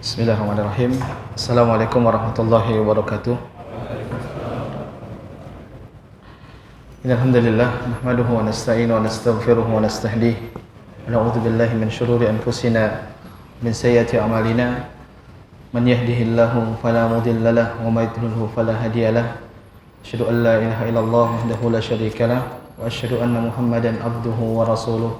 Bismillahirrahmanirrahim. Assalamualaikum warahmatullahi wabarakatuh. Alhamdulillah nahmaduhu wa nasta'inu wa nastaghfiruhu wa nastahdihi wa na'udzu billahi min shururi anfusina min sayyiati a'malina man yahdihillahu fala mudilla lahu wa may yudlilhu fala hadiya lahu asyhadu an la ilaha illallah wahdahu la syarika lahu wa asyhadu anna muhammadan abduhu wa rasuluh.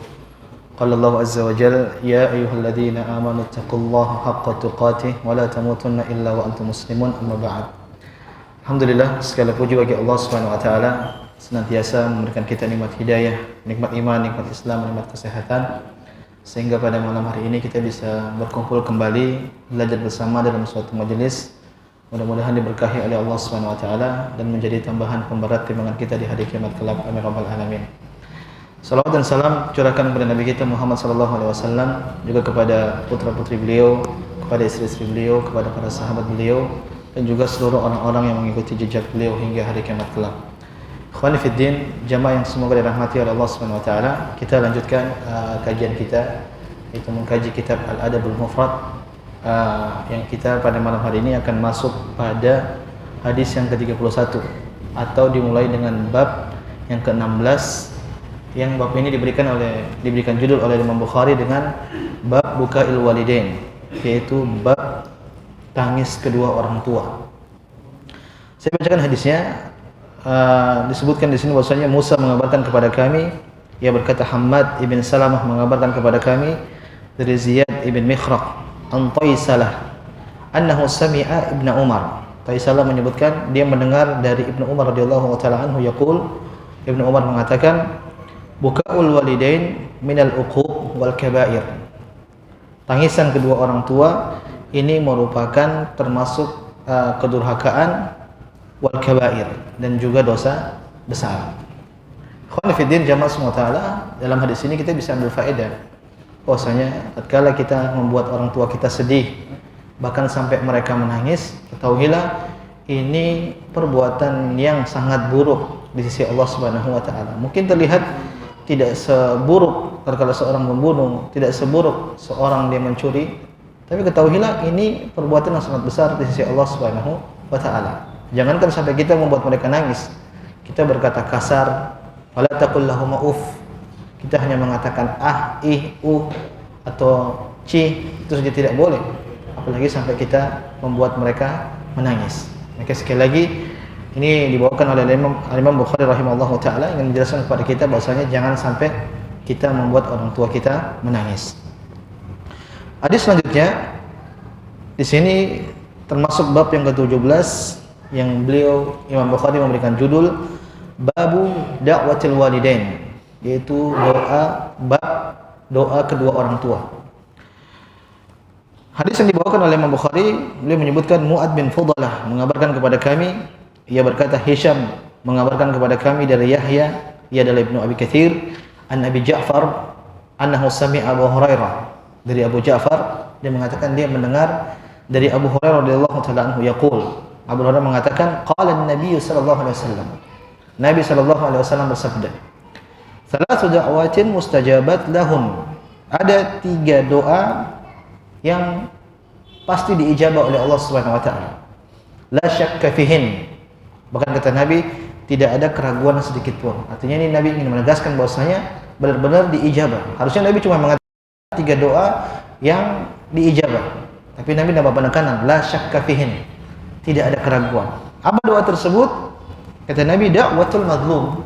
Qala Allah azza wa jalla ya ayyuhalladzina amanu taqullaha haqqa tuqatih wa la tamutunna illa wa antum muslimun amma ba'd. Alhamdulillah, segala puji bagi Allah Subhanahu wa taala senantiasa memberikan kita nikmat hidayah, nikmat iman, nikmat Islam, nikmat kesehatan, sehingga pada malam hari ini kita bisa berkumpul kembali belajar bersama dalam suatu majelis. Mudah-mudahan diberkahi oleh Allah Subhanahu wa taala dan menjadi tambahan pemberat timbangan kita di hari kiamat kelak. Amin rabbal alamin. Salawat dan salam curahkan kepada Nabi kita Muhammad sallallahu alaihi wasallam, juga kepada putra-putri beliau, kepada istri-istri beliau, kepada para sahabat beliau, dan juga seluruh orang-orang yang mengikuti jejak beliau hingga hari kiamat kelak. Ikhwani fid din, jamaah yang semoga dirahmati oleh Allah Subhanahu wa taala, kita lanjutkan kajian kita, yaitu mengkaji kitab Al-Adabul Mufrad, yang kita pada malam hari ini akan masuk pada hadis yang ke-31, atau dimulai dengan bab yang ke-16, yang bab ini diberikan judul oleh Imam Bukhari dengan bab bukail walidain, yaitu bab tangis kedua orang tua. Saya bacakan hadisnya. Disebutkan di sini bahwasanya Musa mengabarkan kepada kami, ia berkata Hammad ibn Salamah mengabarkan kepada kami dari Ziyad ibn Mikhraq an Taisalah annahu sami'a ibn Umar. Taisalah menyebutkan dia mendengar dari Ibnu Umar radhiyallahu taala anhu yaqul, Ibnu Umar mengatakan bukaul walidain minal uquq wal kabair. Tangisan kedua orang tua ini merupakan termasuk kedurhakaan wal kabair, dan juga dosa besar. Ikhwan fillah jamaah semua taala, dalam hadis ini kita bisa ambil faedah bahwasanya tatkala kita membuat orang tua kita sedih, bahkan sampai mereka menangis, ketahuilah ini perbuatan yang sangat buruk di sisi Allah Subhanahu wa taala. Mungkin terlihat tidak seburuk kalau seorang membunuh, tidak seburuk seorang dia mencuri, tapi ketahuilah ini perbuatan yang sangat besar di sisi Allah Subhanahu wa taala. Jangankan sampai kita membuat mereka nangis, kita berkata kasar, wala taqul lahum uff, kita hanya mengatakan ah, ih, atau ci, itu saja tidak boleh, apalagi sampai kita membuat mereka menangis. Maka sekali lagi ini dibawakan oleh Imam Bukhari rahimahullahu taala ingin menjelaskan kepada kita bahwasanya jangan sampai kita membuat orang tua kita menangis. Hadis selanjutnya di sini termasuk bab yang ke-17 yang beliau Imam Bukhari memberikan judul Babu Da'watil Walidain, yaitu doa kedua orang tua. Hadis yang dibawakan oleh Imam Bukhari, beliau menyebutkan Mu'ad bin Fudalah mengabarkan kepada kami, ia berkata Hisham mengabarkan kepada kami dari Yahya, ia adalah Ibnu Abi Katsir, an Abi Ja'far annahu sami'a Abu Hurairah, dari Abu Ja'far dia mengatakan dia mendengar dari Abu Hurairah radhiyallahu taala anhu yaqul, Abu Hurairah mengatakan qala an-nabiy sallallahu alaihi wasallam, Nabi sallallahu alaihi wasallam bersabda, "Thalathu da'watin mustajabat lahum." Ada 3 doa yang pasti diijabah oleh Allah Subhanahu wa taala. La syakka fihin. Bahkan kata Nabi tidak ada keraguan sedikit pun. Artinya ini Nabi ingin menegaskan bahwasanya benar-benar diijabah. Harusnya Nabi cuma mengatakan 3 doa yang diijabah, tapi Nabi nambah penekanan la syakka fihin. Tidak ada keraguan. Apa doa tersebut? Kata Nabi da'watul mazlum.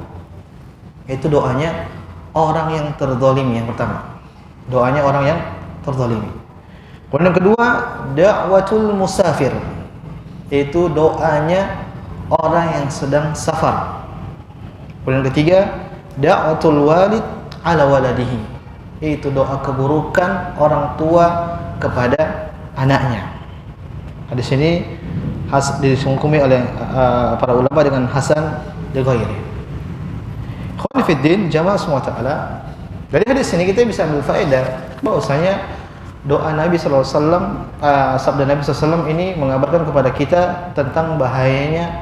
Itu doanya orang yang terzalimi yang pertama. Doanya orang yang terzalimi. Kemudian yang kedua, da'watul musafir. Itu doanya orang yang sedang safar. Kemudian yang ketiga, da'watul walid ala waladihi. Itu doa keburukan orang tua kepada anaknya. Di sini disungkumi oleh para ulama dengan hasan li ghairi. Ikhwan fiddin jamaah semua taala, dari hadis ini kita bisa ambil faedah bahwasanya doa Nabi sallallahu alaihi wasallam, sabda Nabi sallallahu alaihi wasallam ini mengabarkan kepada kita tentang bahayanya,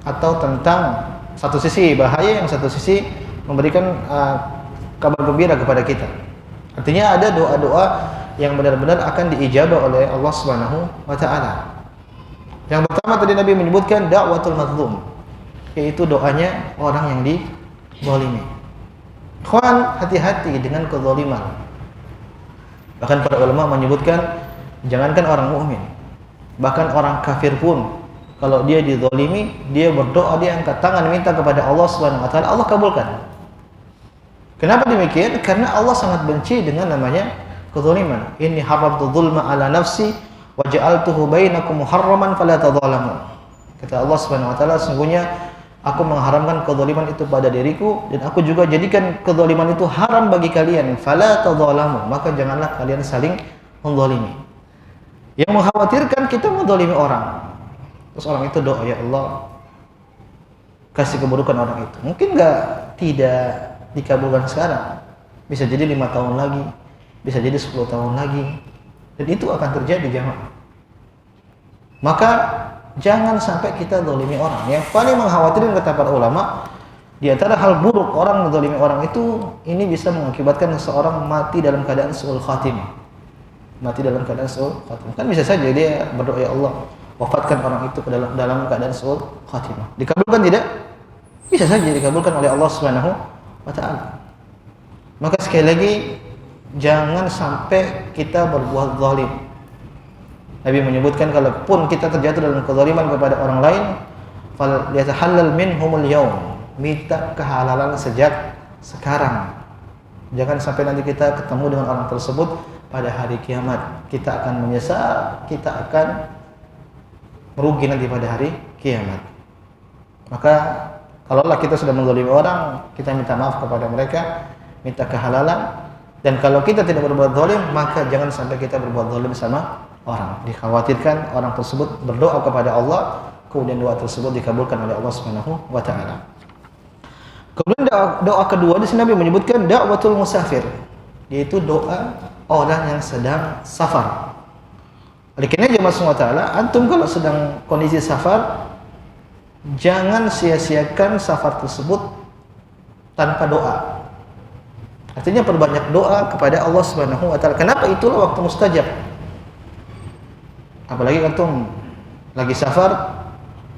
atau tentang satu sisi bahaya, yang satu sisi memberikan kabar gembira kepada kita. Artinya ada doa-doa yang benar-benar akan diijabah oleh Allah Subhanahu wa taala. Yang pertama tadi Nabi menyebutkan da'watul mazlum, yaitu doanya orang yang dizalimi. Ikhwan, hati-hati dengan kezaliman. Bahkan para ulama menyebutkan jangankan orang mukmin, bahkan orang kafir pun kalau dia dizalimi, dia berdoa, dia angkat tangan minta kepada Allah Subhanahu wa taala, Allah kabulkan. Kenapa demikian? Karena Allah sangat benci dengan namanya kezaliman. Inni haramtu dzulma ala nafsi wa ja'altuhu bainakum muharraman fala tadzalamu. Kata Allah Subhanahu wa taala, sungguhnya aku mengharamkan kezaliman itu pada diriku dan aku juga jadikan kezaliman itu haram bagi kalian. Fala tadzalamu, maka janganlah kalian saling menzalimi. Yang mengkhawatirkan kita menzalimi orang. Terus orang itu doa, ya Allah, kasih keburukan orang itu. Mungkin tidak dikabulkan sekarang, bisa jadi 5 tahun lagi, bisa jadi 10 tahun lagi, dan itu akan terjadi jamaah. Maka jangan sampai kita zalimi orang. Yang paling mengkhawatirkan kata para ulama, di antara hal buruk orang menzalimi orang itu, ini bisa mengakibatkan seseorang mati dalam keadaan su'ul khatimah. Mati dalam keadaan su'ul khatimah. Kan bisa saja dia berdoa, ya Allah, wafatkan orang itu dalam keadaan su'ul khatimah. Dikabulkan tidak? Bisa saja dikabulkan oleh Allah Subhanahu wa ta'ala. Maka sekali lagi, jangan sampai kita berbuat zalim. Nabi menyebutkan kalaupun kita terjatuh dalam kezaliman kepada orang lain, fal yatahallal minhumul yaum, minta kehalalan sejak sekarang. Jangan sampai nanti kita ketemu dengan orang tersebut pada hari kiamat. Kita akan menyesal, kita akan merugi nanti pada hari kiamat. Maka kalaulah kita sudah menzalimi orang, kita minta maaf kepada mereka, minta kehalalan. Dan kalau kita tidak berbuat zalim, maka jangan sampai kita berbuat zalim sama orang. Dikhawatirkan orang tersebut berdoa kepada Allah, kemudian doa tersebut dikabulkan oleh Allah Subhanahu wa taala. Kemudian doa kedua di sini Nabi menyebutkan da'watul musafir, yaitu doa orang yang sedang safar. Oleh karena jemaah subhanahu wa taala, antum kalau sedang kondisi safar, jangan sia-siakan safar tersebut tanpa doa. Artinya perbanyak doa kepada Allah Subhanahu wa taala. Kenapa? Itulah waktu mustajab. Apalagi antum lagi safar,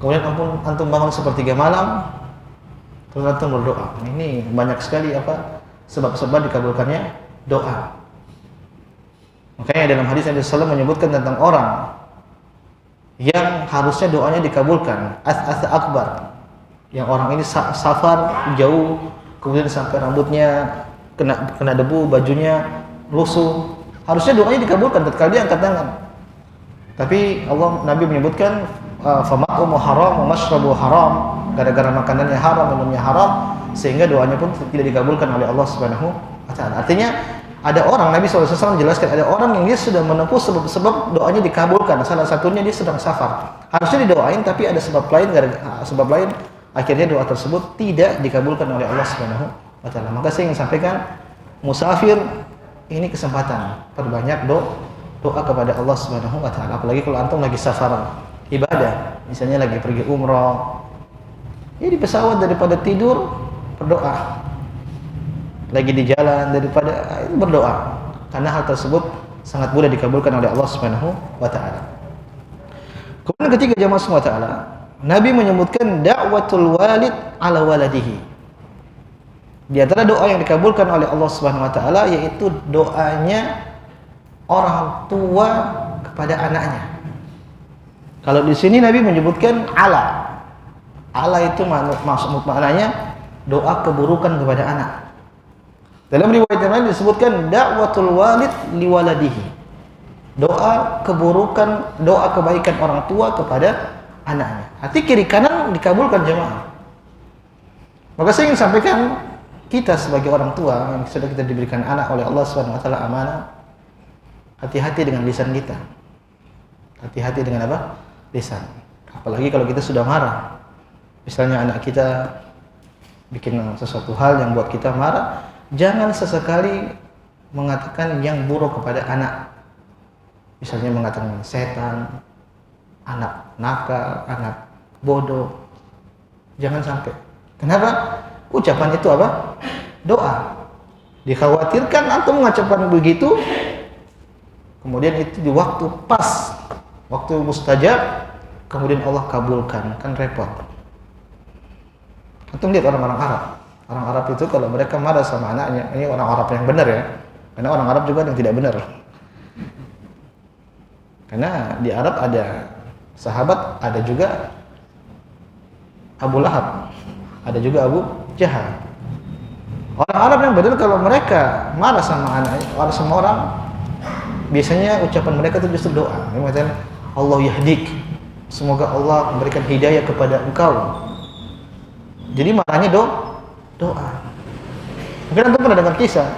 kemudian antum bangun sepertiga malam, terus antum berdoa. Ini banyak sekali sebab-sebab dikabulkannya doa. Makanya dalam hadis Nabi sallallahu alaihi wasallam menyebutkan tentang orang yang harusnya doanya dikabulkan, as akbar, yang orang ini safar jauh, kemudian sampai rambutnya kena debu, bajunya lusuh, harusnya doanya dikabulkan tatkala dia angkat tangan. Tapi Nabi menyebutkan fama'umu haram wa mashrabu haram, gara-gara makanannya haram, minumnya haram, sehingga doanya pun tidak dikabulkan oleh Allah Subhanahu wa taala. Artinya ada orang, Nabi SAW menjelaskan, ada orang yang dia sudah menempuh sebab doanya dikabulkan. Salah satunya dia sedang safar. Harusnya didoain, tapi ada sebab lain, akhirnya doa tersebut tidak dikabulkan oleh Allah Subhanahu wa taala. Maka saya ingin sampaikan, musafir ini kesempatan perbanyak doa kepada Allah Subhanahu wa taala. Apalagi kalau antum lagi safar ibadah, misalnya lagi pergi umrah, ya di pesawat daripada tidur berdoa. Lagi di jalan daripada berdoa, karena hal tersebut sangat mudah dikabulkan oleh Allah Subhanahu wa taala. Kemudian ketiga jamaah subhanahu wa taala, Nabi menyebutkan da'watul walid ala waladihi. Di antara doa yang dikabulkan oleh Allah Subhanahu wa taala yaitu doanya orang tua kepada anaknya. Kalau di sini Nabi menyebutkan ala. Ala itu maknanya doa keburukan kepada anak. Dalam riwayat yang lain disebutkan da'watul walid liwaladihi. Doa keburukan, doa kebaikan orang tua kepada anaknya. Hati kiri kanan dikabulkan jemaah. Maka saya ingin sampaikan, kita sebagai orang tua yang sudah kita diberikan anak oleh Allah Subhanahu wa taala amanah, hati-hati dengan lisan kita. Hati-hati dengan apa? Lisan. Apalagi kalau kita sudah marah. Misalnya anak kita bikin sesuatu hal yang buat kita marah, jangan sesekali mengatakan yang buruk kepada anak. Misalnya mengatakan setan, anak nakal, anak bodoh. Jangan sampai. Kenapa? Ucapan itu apa? Doa. Dikhawatirkan antum mengucapkan begitu, kemudian itu di waktu pas, waktu mustajab, kemudian Allah kabulkan, kan repot. Antum lihat orang-orang Arab. Orang Arab itu kalau mereka marah sama anaknya, ini orang Arab yang benar ya. Karena orang Arab juga yang tidak benar. Karena di Arab ada sahabat, ada juga Abu Lahab, ada juga Abu Jahal. Orang Arab yang benar kalau mereka marah sama anaknya, marah sama orang, biasanya ucapan mereka itu justru doa. Misalnya Allah yahdik, semoga Allah memberikan hidayah kepada engkau. Jadi marahnya doa. Mungkin antum pernah dengar kisah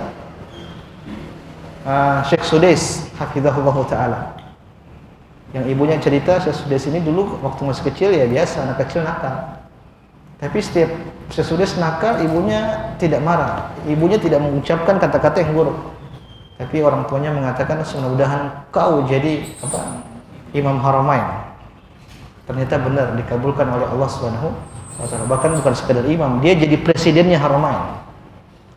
Syekh Sudais hafizahullah taala. Yang ibunya cerita Syekh Sudais ini dulu waktu masih kecil ya biasa anak kecil nakal. Tapi setiap Syekh Sudais nakal, ibunya tidak marah. Ibunya tidak mengucapkan kata-kata yang buruk. Tapi orang tuanya mengatakan mudah-mudahan kau jadi Imam Haramain. Ternyata benar dikabulkan oleh Allah Subhanahu wa taala. Bahkan bukan sekadar imam, dia jadi presidennya Haramain.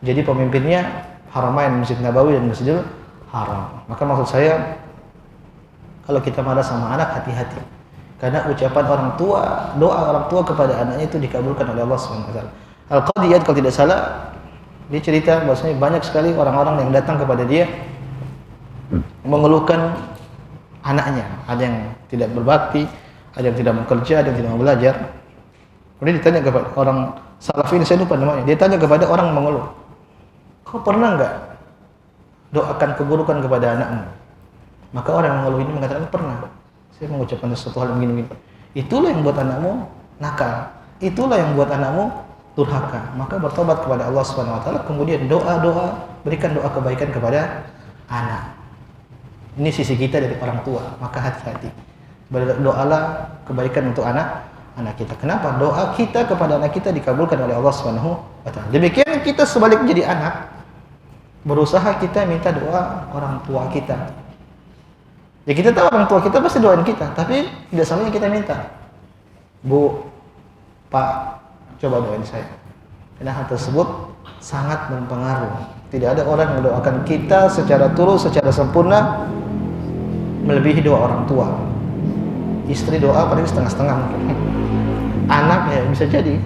Jadi pemimpinnya Haramain, Masjid Nabawi dan Masjidil Haram. Maka maksud saya kalau kita marah sama anak, hati-hati. Karena ucapan orang tua, doa orang tua kepada anaknya itu dikabulkan oleh Allah Subhanahu wa taala. Al-Qadiyat kalau tidak salah, dia cerita bahwasanya banyak sekali orang-orang yang datang kepada dia mengeluhkan anaknya. Ada yang tidak berbakti, ada yang tidak bekerja, ada yang tidak mau belajar. Kemudian ditanya kepada orang salafin, saya lupa namanya. Dia tanya kepada orang yang mengeluh, kau pernah enggak doakan keburukan kepada anakmu? Maka orang yang mengeluh ini mengatakan, pernah. Saya mengucapkan sesuatu hal begini-begini. Itulah yang buat anakmu nakal. Itulah yang buat anakmu durhaka. Maka bertobat kepada Allah Subhanahu wa taala, kemudian doa-doa, berikan doa kebaikan kepada anak. Ini sisi kita dari orang tua, maka hati-hati. Berdoalah kebaikan untuk anak kita. Kenapa? Doa kita kepada anak kita dikabulkan oleh Allah Subhanahu wa taala. Demikian kita sebaliknya jadi anak, berusaha kita minta doa orang tua kita. Ya kita tahu orang tua kita pasti doain kita, tapi tidak selalu kita minta. Bu, Pak, coba doain saya. Karena hal tersebut sangat berpengaruh. Tidak ada orang yang mendoakan kita secara tulus, secara sempurna melebihi doa orang tua. Istri doa paling setengah-setengah mungkin. Anak ya bisa jadi.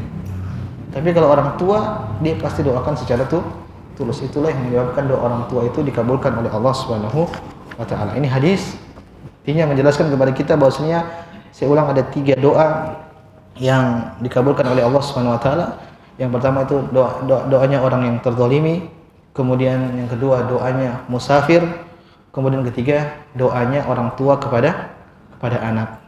Tapi kalau orang tua, dia pasti doakan secara tulus. Itulah yang menyebabkan doa orang tua itu dikabulkan oleh Allah Subhanahu wa taala. Ini hadis intinya menjelaskan kepada kita bahwasanya, saya ulang, ada 3 doa yang dikabulkan oleh Allah Subhanahu wa taala. Yang pertama itu doanya orang yang terzalimi, kemudian yang kedua doanya musafir, kemudian ketiga doanya orang tua kepada anak.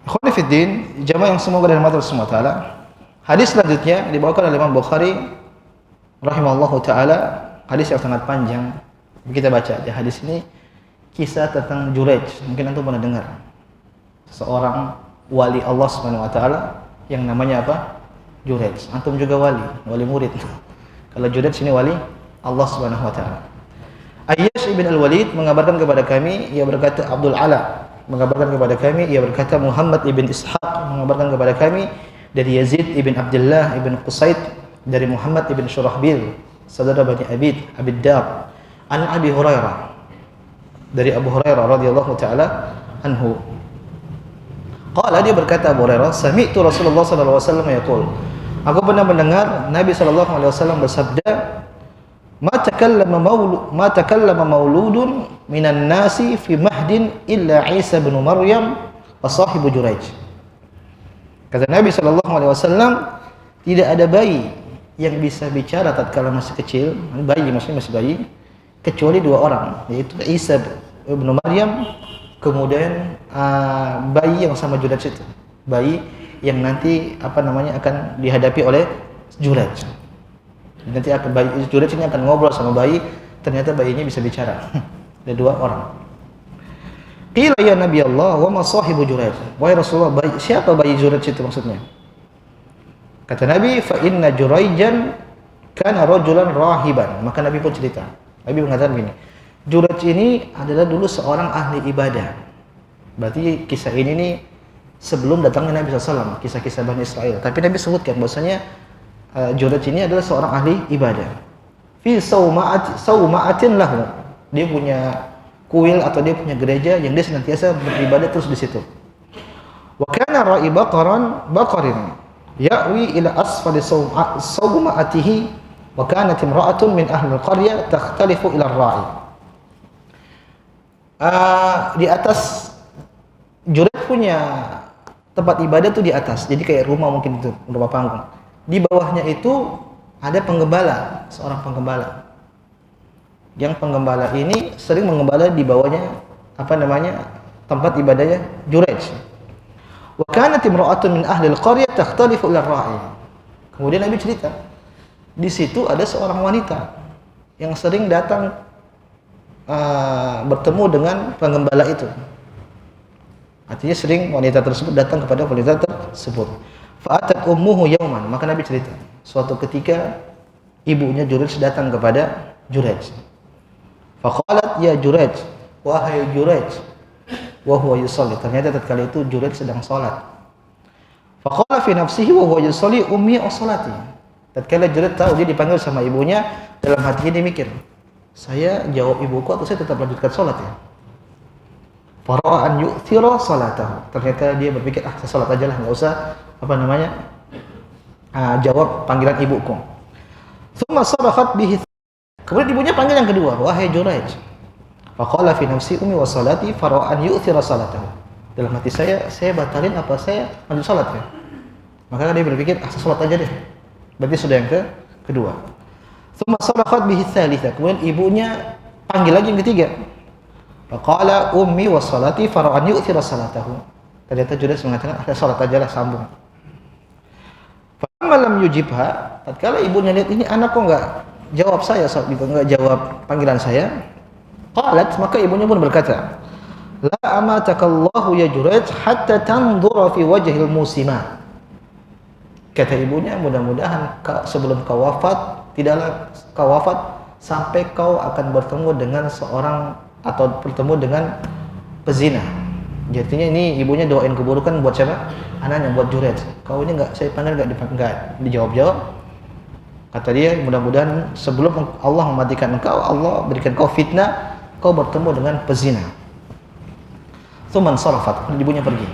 Ikhwani fi din, jamaah yang semoga dirahmati Allah Subhanahu wa taala. Hadis selanjutnya dibawakan oleh Imam Bukhari rahimahullahu taala, hadis yang sangat panjang. Kita baca aja hadis ini, kisah tentang Juraij. Mungkin antum pernah dengar. Seorang wali Allah Subhanahu wa taala yang namanya apa? Juraij. Antum juga wali murid. Kalau Juraij ini wali Allah Subhanahu wa taala. Ayyash ibn al-Walid mengabarkan kepada kami, ia berkata Abdul Ala mengabarkan kepada kami, ia berkata Muhammad ibn Ishaq mengabarkan kepada kami dari Yazid ibn Abdullah ibn Qusaid dari Muhammad ibn Shurahbil saudara Bani Abid Dar an Abi Hurairah dari Abu Hurairah radhiyallahu taala anhu. Qala, dia berkata Abu Hurairah, sami'tu Rasulullah sallallahu alaihi wasallam yaqul, aku pernah mendengar Nabi sallallahu alaihi wasallam bersabda, ma takallama mauludun minan nasi fi mahdin illa Isa bin Maryam wa sahibu Juraij. Kata Nabi sallallahu alaihi wasallam, tidak ada bayi yang bisa bicara tatkala masih kecil, bayi maksudnya masih bayi, kecuali 2 orang, yaitu Isa bin Maryam, kemudian bayi yang sama Juraij itu, bayi yang nanti akan dihadapi oleh Juraij. Nanti akan bayi Juraij ini akan ngobrol sama bayi, ternyata bayinya bisa bicara. Ada 2 orang. Qila ya Nabi Allah, wa ma sahibu Juraij? Wahai Rasulullah, siapa bayi Juraij itu maksudnya? Kata Nabi, fa inna Juraijan kana rajulan rahiban. Maka Nabi pun cerita. Nabi mengatakan begini, Juraij ini adalah dulu seorang ahli ibadah. Berarti kisah ini nih sebelum datangnya Nabi SAW, kisah-kisah Bani Israel. Tapi Nabi sebutkan bahwasanya Jurayj ini adalah seorang ahli ibadah. Fi sauma'atin lahu. Dia punya kuil atau dia punya gereja yang dia senantiasa beribadah terus di situ. Wa kana ra'i baqarin ya'wi ila asfali sauma'atihi wa kanat imra'atun min ahli al-qaryah takhtalifu ila ar-ra'i. Di atas Jurayj punya tempat ibadah tuh di atas, jadi kayak rumah mungkin itu, rumah panggung. Di bawahnya itu ada penggembala, seorang penggembala. Yang penggembala ini sering menggembala di bawahnya tempat ibadahnya Jurayj. Wa kanat imra'atun min ahli al-qaryah takhtalifu ila ar-ra'i. Kemudian Nabi cerita, di situ ada seorang wanita yang sering datang bertemu dengan penggembala itu. Artinya sering wanita tersebut datang kepada wanita tersebut. Fa'atat ummuhu yawman, maka Nabi cerita, suatu ketika ibunya Jurayj datang kepada Jurayj. Faqalat ya Jurayj, wahai Jurayj, wa huwa yusalli. Ternyata tatkala itu Jurayj sedang salat. Faqala fi nafsihi wa huwa yusalli ummi as-salati. Tatkala Jurayj tahu dia dipanggil sama ibunya, dalam hatinya dia mikir, saya jawab ibuku atau saya tetap lanjutkan salat ya? Fara'a an yu'thira salatahu. Ternyata dia berpikir, saya salat aja lah, enggak usah jawab panggilan ibuku. Tsumma sarahat bihi. Kemudian ibunya panggil yang kedua, wahai Jurayj. Faqala fi nafsi ummi wa salati fara'a an yu'thira salatahu. Dalam hati saya batalin apa saya lanjut salat ya? Maka dia berpikir, saya salat aja deh. Berarti sudah yang kedua. Tsumma sarahat bihi tsalitsa. Kemudian ibunya panggil lagi yang ketiga. Faqala ummi wa salati fara'an yu'thira salatahu. Ternyata Jurayj mengatakan, salat aja lah, sambung. Falamma lam yujibha, tatkala ibunya lihat ini anak kok enggak jawab saya, enggak jawab panggilan saya. Qalat, maka ibunya pun berkata, la amatakallahu ya Jurayj hatta tanzura fi wajhil musima. Kata ibunya, mudah-mudahan sebelum kau wafat, tidaklah kau wafat sampai kau akan bertemu dengan seorang atau bertemu dengan pezina. Jadinya ini ibunya doain keburukan buat siapa? Anaknya, buat Jurayj. Kau ini saya panggil enggak dijawab-jawab. Kata dia, mudah-mudahan sebelum Allah mematikan engkau, Allah berikan kau fitnah, kau bertemu dengan pezina. Tsumman sarafat, ibunya pergi.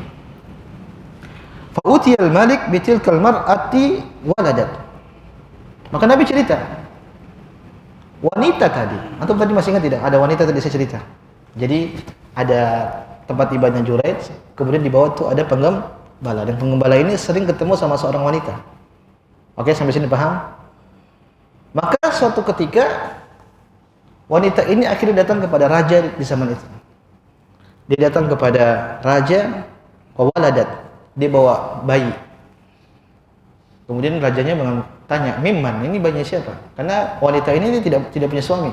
Fa utiyal malik bitilkal mar'ati waladat. Maka Nabi cerita, wanita tadi, antum tadi masih ingat tidak? Ada wanita tadi saya cerita. Jadi ada tempat ibadahnya Jurayj, kemudian di bawah itu ada penggembala, dan penggembala ini sering ketemu sama seorang wanita. Oke, sampai sini paham? Maka suatu ketika wanita ini akhirnya datang kepada raja di zaman itu. Dia datang kepada raja, waladat, dia bawa bayi. Kemudian rajanya tanya, mimman, ini bayinya siapa? Karena wanita ini tidak punya suami.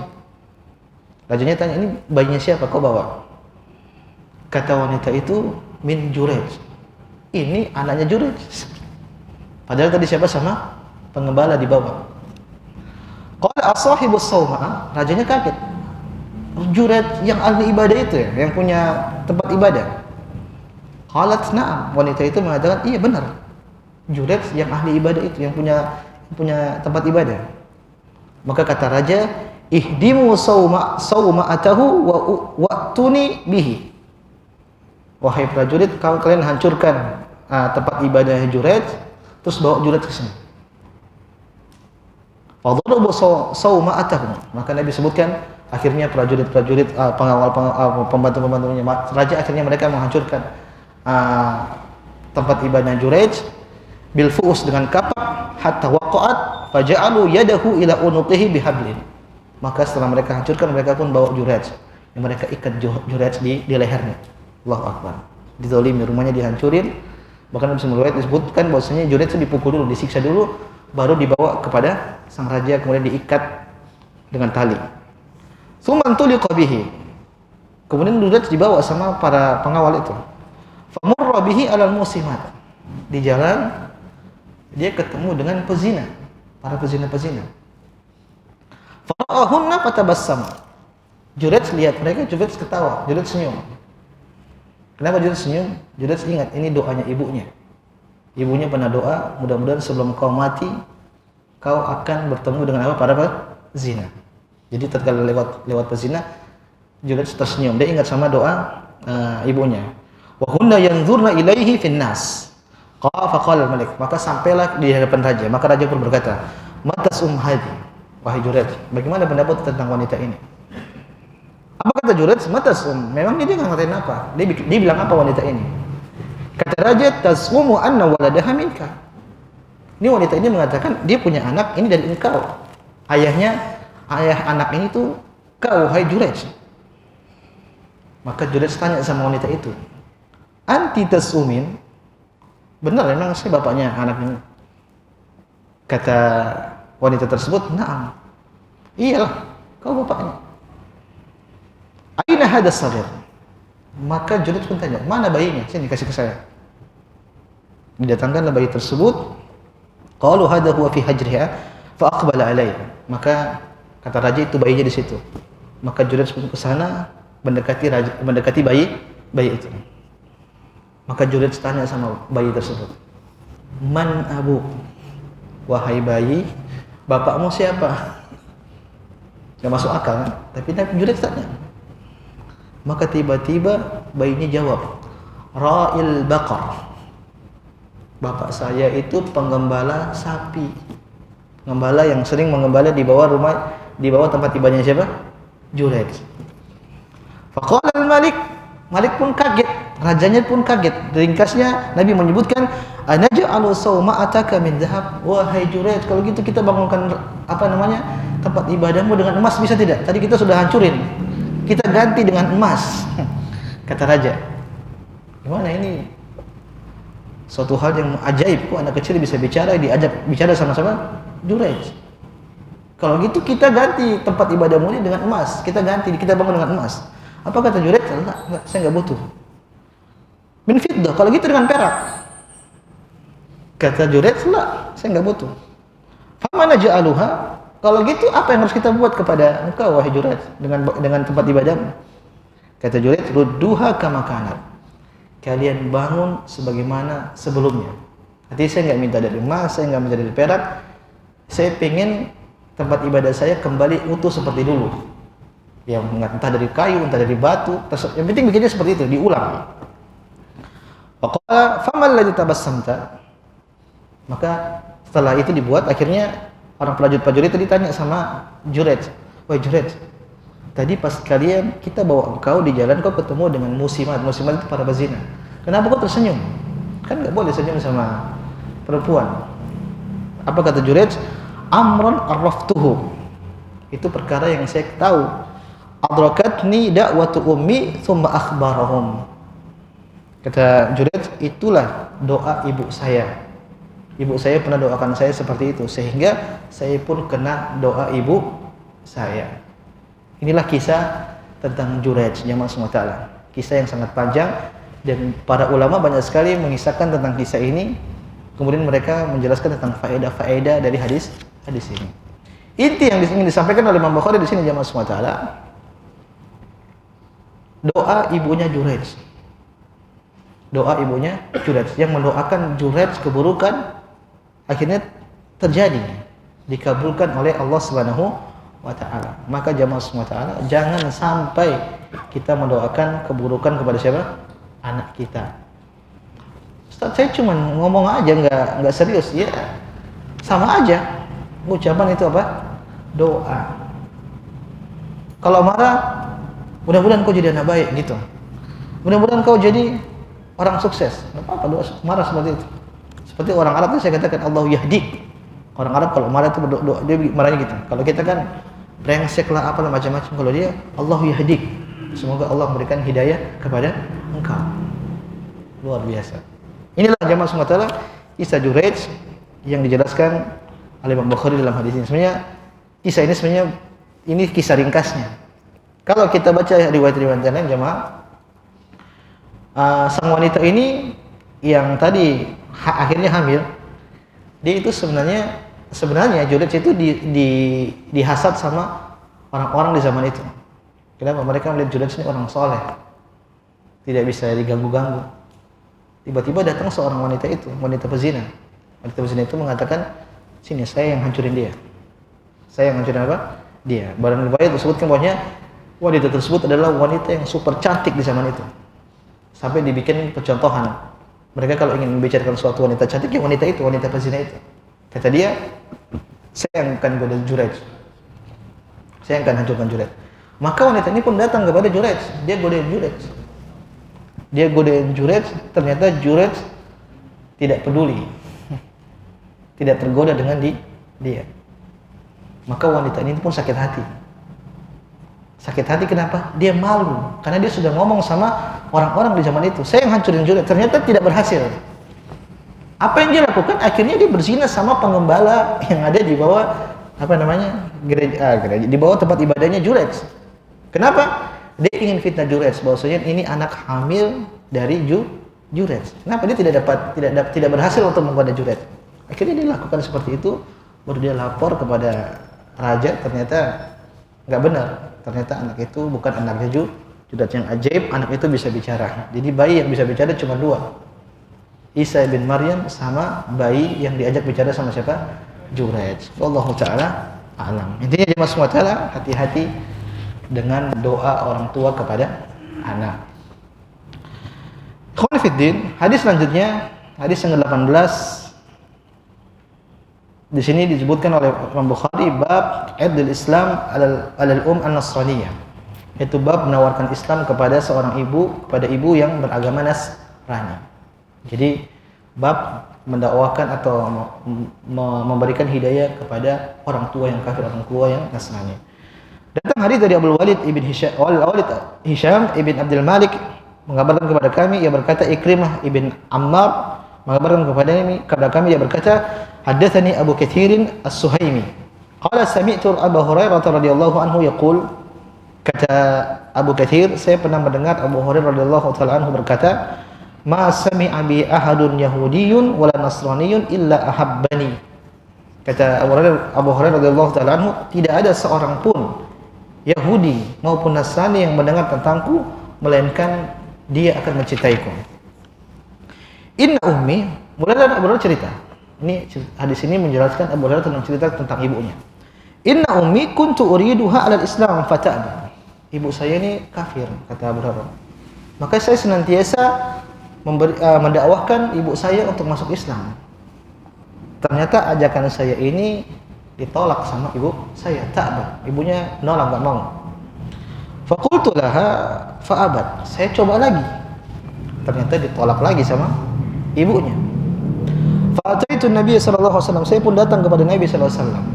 Rajanya tanya, ini bayinya siapa kau bawa? Kata wanita itu, min Jurayj. Ini anaknya Jurayj. Padahal tadi siapa sama penggembala di bawah. Qala as-sahibus sawma, rajanya kaget. Jurayj yang ahli ibadah itu ya, yang punya tempat ibadah. Qalat na'am, wanita itu mengatakan, iya benar. Jurayj yang ahli ibadah itu, yang punya tempat ibadah. Maka kata raja, ihdimu sawma'atahu wa'tuni bihi. Wahai prajurit, kalian hancurkan tempat ibadah Jurayj, terus bawa Jurayj ke sini. Fadarabu sawma'atahu. Maka Nabi sebutkan, akhirnya prajurit-prajurit pengawal pembantu-pembantunya raja, akhirnya mereka menghancurkan tempat ibadah Jurayj bil fu'us, dengan kapak, hatta waqa'at faja'alu yadahu ila unuqihi bihablin. Maka setelah mereka hancurkan, mereka pun bawa Jurayj, yang mereka ikat Jurayj di lehernya. Allahu Akbar. Dizalimi, rumahnya dihancurin. Bahkan Nabi riwayat disebutkan bahwasanya Jurayj itu dipukul dulu, disiksa dulu, baru dibawa kepada sang raja, kemudian diikat dengan tali. Tsumman tuliqa bihi. Kemudian Jurayj dibawa sama para pengawal itu. Famurra bihi alal musimat. Di jalan dia ketemu dengan pezina, para pezina-pezina. Fara'ahunna fatabassam. Jurayj lihat mereka, Jurayj ketawa, Jurayj senyum. Kenapa Juret senyum? Juret ingat ini doanya ibunya. Ibunya pernah doa, mudah-mudahan sebelum kau mati, kau akan bertemu dengan apa? Para zina. Jadi tatkala lewat pezina, Juret tersenyum. Dia ingat sama doa ibunya. Wa hunna yanzurna ilaihi fin nas. Faqala al-malik. Maka sampailah di hadapan raja. Maka raja pun berkata, "Matas hadi." Wahai Juret, bagaimana pendapat tentang wanita ini? Apa kata Juret? Matas memang dia nggak ngatain apa? Dia bilang apa wanita ini? Kata raja, "Tasmumu anna waladaha minka." Ini wanita ini mengatakan dia punya anak ini dari engkau. Ayah anak ini tuh kau, hai Juret. Maka Juret tanya sama wanita itu, "Anti tasumin?" Benar memang saya bapaknya anak ini. Kata wanita tersebut, "Na'am." Iyalah, kau bapaknya. "Aina hada saghir?" Maka Juret pun tanya, "Mana bayinya? Sini kasih ke saya." Didatangkanlah bayi tersebut. Qalu hadha huwa fi hajriha fa aqbala alayhi. Maka kata raja itu bayinya di situ. Maka Juret pun ke sana mendekati bayi itu. Maka Juret tanya sama bayi tersebut, "Man abu?" Wahai bayi, bapakmu siapa? Gak masuk akal kan? Tapi Juret tanya. Maka tiba-tiba bayinya jawab, "Ra'il baqar." Bapak saya itu penggembala sapi. Penggembala yang sering menggembala di bawah tempat ibadahnya siapa? Juret. Faqala al-malik. Malik pun kaget, rajanya pun kaget. Ringkasnya Nabi menyebutkan, "Anaj'alu sawma'ataka min dhahab?" Wahai Juret, kalau gitu kita bangunkan tempat ibadahmu dengan emas bisa tidak? Tadi kita sudah hancurin. Kita ganti dengan emas. Kata raja. Gimana ini? Suatu hal yang ajaib, kok anak kecil bisa bicara, diajak bicara sama-sama Juret. Kalau gitu kita ganti tempat ibadahmu ini dengan emas. Kita bangun dengan emas. Apa kata Juret? Enggak, saya enggak butuh. Min fiddah, kalau gitu dengan perak. Kata Juret, enggak, saya enggak butuh. Famana ja'aluha? Kalau gitu apa yang harus kita buat kepada engkau wahai Juret dengan tempat ibadahmu? Kata Juret, rudduha kama kanat. Kalian bangun sebagaimana sebelumnya. Jadi saya enggak minta dari emas, saya enggak minta dari perak. Saya pengen tempat ibadah saya kembali utuh seperti dulu. Yang entah dari kayu, entah dari batu, yang penting bikinnya seperti itu, diulang. Faqala famal ladzi tabassamta? Maka setelah itu dibuat, akhirnya orang prajurit tadi tanya sama Juret, "Wahai Juret, tadi pas kita bawa engkau di jalan, kau ketemu dengan musimat itu para pezina. Kenapa kau tersenyum? Kan enggak boleh senyum sama perempuan." Apa kata Juret? "Amrun arraftuhu." Itu perkara yang saya tahu. "Adrakatni da'watu ummi thumma akhbarahum." Kata Juret, itulah doa ibu saya. Ibu saya pernah doakan saya seperti itu, sehingga saya pun kena doa ibu saya. Inilah kisah tentang Juret jamaah SWT. Kisah yang sangat panjang dan para ulama banyak sekali mengisahkan tentang kisah ini. Kemudian mereka menjelaskan tentang faedah-faedah dari hadis ini. Inti yang ingin disampaikan oleh Imam Bukhari di sini jamaah SWT, doa ibunya Juret. Doa ibunya Juret yang mendoakan Juret keburukan akhirnya terjadi, dikabulkan oleh Allah Subhanahu wa taala. Maka jamaah SWT, jangan sampai kita mendoakan keburukan kepada siapa? Anak kita. Ustaz, saya cuma ngomong aja, enggak serius. Ya, sama aja. Ucapan itu apa? Doa. Kalau marah, mudah-mudahan kau jadi anak baik gitu. Mudah-mudahan kau jadi orang sukses. Enggak apa-apa doa marah seperti itu. Seperti orang Arab itu saya katakan Allah yahdi. Orang Arab kalau marah itu berdoa, dia marahnya gitu. Kalau kita kan brengsek lah apalah macam-macam. Kalau dia Allah yahdi. Semoga Allah memberikan hidayah kepada engkau. Luar biasa. Inilah jamaah SWT kisah Juret yang dijelaskan oleh Imam Bukhari dalam hadis ini. Sebenarnya kisah ini ini kisah ringkasnya. Kalau kita baca riwayat-riwayat lain jamaah, sang wanita ini yang tadi akhirnya hamil, dia itu sebenarnya Juret itu dihasad sama orang-orang di zaman itu. Kenapa? Mereka melihat Juret ini orang soleh. tidak bisa diganggu-ganggu. Tiba-tiba datang seorang wanita itu, wanita pezina. Wanita pezina itu mengatakan, sini saya yang hancurin dia. Saya yang hancurin apa? Dia. Barang riwayat disebutkan bahwasanya wanita tersebut adalah wanita yang super cantik di zaman itu. Sampai dibikin percontohan. Mereka kalau ingin membicarakan suatu wanita cantik, ya wanita itu, wanita pezina itu. Kata dia, saya yang akan goda Juraij. Saya yang akan hancurkan Juraij. Maka wanita ini pun datang kepada Juraij. Dia godain Juraij. Dia godain Juraij, ternyata Juraij tidak peduli. Tidak tergoda dengan dia. Maka wanita ini pun sakit hati. Sakit hati kenapa? Dia malu. Karena dia sudah ngomong sama orang-orang di zaman itu. Saya yang hancurin Juraij. Ternyata tidak berhasil. Apa yang dia lakukan? Akhirnya dia berzina sama pengembala yang ada di bawah gereja, di bawah tempat ibadahnya Juraij. Kenapa? Dia ingin fitnah Juraij bahwasanya ini anak hamil dari Juraij. Kenapa dia tidak berhasil untuk menggoda Juraij? Akhirnya dia lakukan seperti itu, baru dia lapor kepada raja, ternyata nggak benar. Ternyata anak itu bukan anaknya Juraij yang ajaib, anak itu bisa bicara. Jadi bayi yang bisa bicara cuma dua. Isa bin Maryam sama bayi yang diajak bicara sama siapa? Juraij. Wallahu taala a'lam. Intinya jemaah semua taala, hati-hati dengan doa orang tua kepada anak. Ikhwan fiddin, hadis selanjutnya, hadis yang ke-18. Di sini disebutkan oleh Imam Bukhari bab Idul Islam alal an-Nasraniyah. Itu bab menawarkan Islam kepada seorang ibu, kepada ibu yang beragama Nasrani. Jadi bab mendakwakan atau memberikan hidayah kepada orang tua yang kafir, orang tua yang Nasrani. Datang hadis dari Abu Walid ibn Hisham ibn Abdul Malik mengabarkan kepada kami, ia berkata, Ikrimah ibn Ammar mengabarkan kepada kami, ia berkata, haddatsani Abu Katsir As-Suhaimi qala sami'tu Abu Hurairah radhiyallahu anhu yaqul, kata Abu Katsir, saya pernah mendengar Abu Hurairah radhiyallahu taala anhu berkata, ma sami'a bi ahadun yahudiyyun wala nasraniyyun illa ahabbani. Kata Abu Hurairah radhiyallahu taala anhu, tidak ada seorang pun Yahudi maupun Nasrani yang mendengar tentangku melainkan dia akan mencintaiku. Inna ummi, mulai Abu Hurairah cerita. Ini hadis ini menjelaskan Abu Hurairah tentang cerita tentang ibunya. Inna ummi kuntu uriduha 'alal Islam fata'ba. Ibu saya ini kafir, kata Abu Hurairah. Maka saya senantiasa mendakwahkan ibu saya untuk masuk Islam. Ternyata ajakan saya ini ditolak sama ibu saya, ta'ba. Ibunya nolak, enggak mau. Faqultu laha fa'abat. Saya coba lagi. Ternyata ditolak lagi sama ibunya. Fa'ataitu Nabi sallallahu alaihi wasallam. Saya pun datang kepada Nabi sallallahu alaihi wasallam.